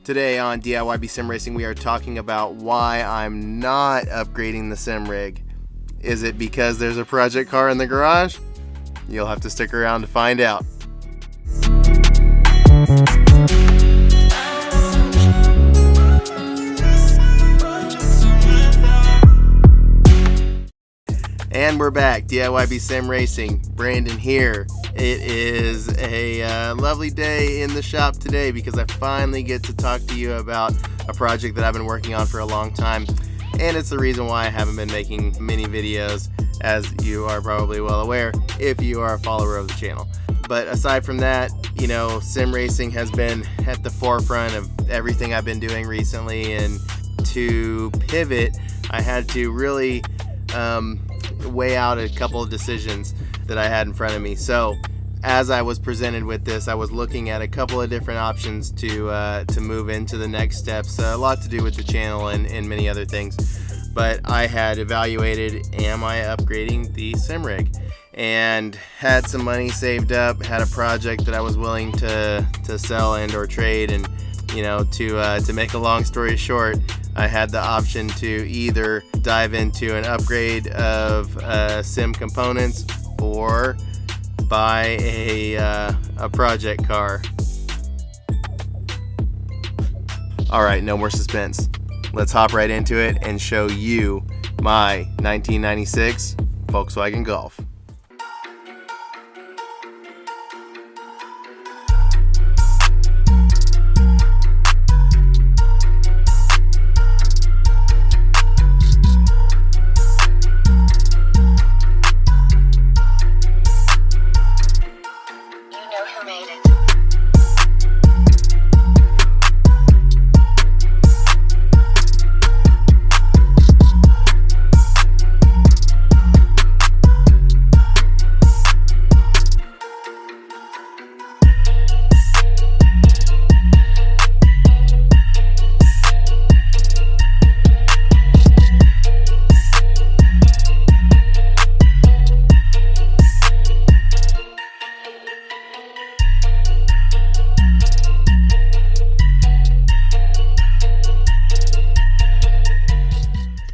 Today on DIYB Sim Racing, we are talking about why I'm not upgrading the sim rig. Is it because there's a project car in the garage? You'll have to stick around to find out. And we're back, DIYB Sim Racing. Brandon here. It is a lovely day in the shop today because I finally get to talk to you about a project that I've been working on for a long time. And it's the reason why I haven't been making many videos, as you are probably well aware if you are a follower of the channel. But aside from that, you know, sim racing has been at the forefront of everything I've been doing recently, and to pivot, I had to really weigh out a couple of decisions that I had in front of me. So as I was presented with this, I was looking at a couple of different options to move into the next steps, a lot to do with the channel and many other things. But I had evaluated, am I upgrading the sim rig? And had some money saved up, had a project that I was willing to sell and or trade, and you know, to make a long story short, I had the option to either dive into an upgrade of sim components or buy a project car. All right, no more suspense. Let's hop right into it and show you my 1996 Volkswagen Golf.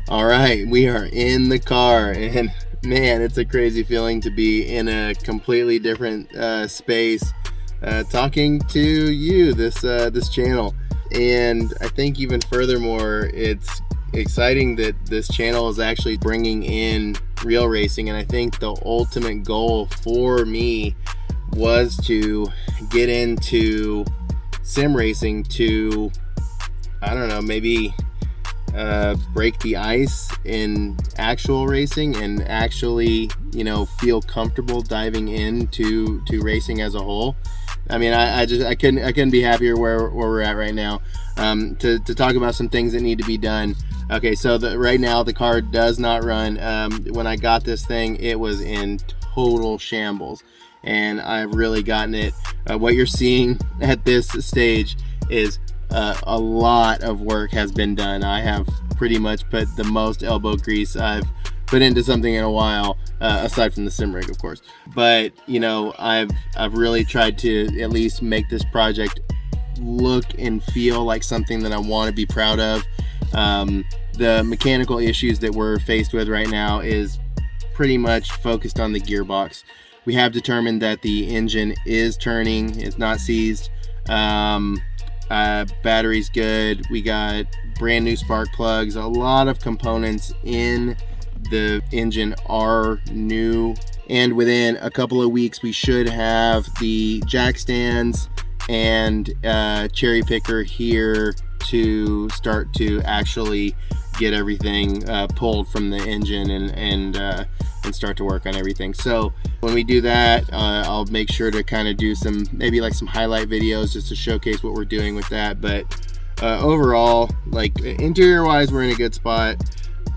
All right, we are in the car, and man, it's a crazy feeling to be in a completely different space, talking to you, this channel. And I think even furthermore, it's exciting that this channel is actually bringing in real racing. And I think the ultimate goal for me was to get into sim racing to, I don't know, maybe break the ice in actual racing and actually, you know, feel comfortable diving into racing as a whole. I mean, I couldn't be happier where we're at right now. To talk about some things that need to be done. Okay, so right now the car does not run. When I got this thing, it was in total shambles, and I've really gotten it. What you're seeing at this stage is a lot of work has been done. I have pretty much put the most elbow grease I've put into something in a while, aside from the sim rig, of course. But you know, I've really tried to at least make this project look and feel like something that I want to be proud of. The mechanical issues that we're faced with right now is pretty much focused on the gearbox. We have determined that the engine is turning, it's not seized. Battery's good. We got brand new spark plugs. A lot of components in the engine are new, and within a couple of weeks we should have the jack stands and cherry picker here to start to actually get everything pulled from the engine and start to work on everything. So when we do that, I'll make sure to kind of do maybe some highlight videos just to showcase what we're doing with that. But overall, like interior wise, we're in a good spot.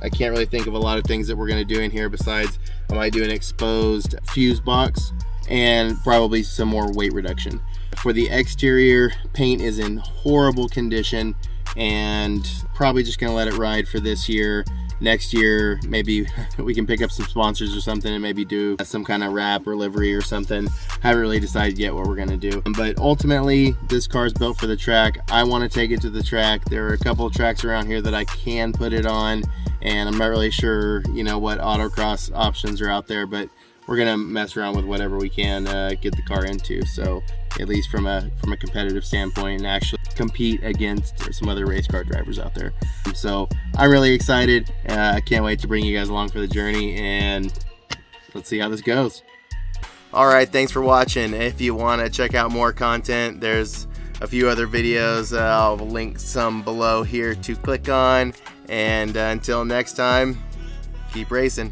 I can't really think of a lot of things that we're going to do in here besides I might do an exposed fuse box and probably some more weight reduction. For the exterior, paint is in horrible condition, and probably just gonna let it ride for this year next year maybe we can pick up some sponsors or something and maybe do some kind of wrap or livery or something. Haven't really decided yet what we're gonna do, but ultimately this car is built for the track. I want to take it to the track. There are a couple of tracks around here that I can put it on, and I'm not really sure, you know, what autocross options are out there, but we're gonna mess around with whatever we can get the car into, so at least from a competitive standpoint, and actually compete against some other race car drivers out there. So I'm really excited. I can't wait to bring you guys along for the journey, and let's see how this goes. All right, thanks for watching. If you want to check out more content, there's a few other videos. I'll link some below here to click on, and until next time, keep racing.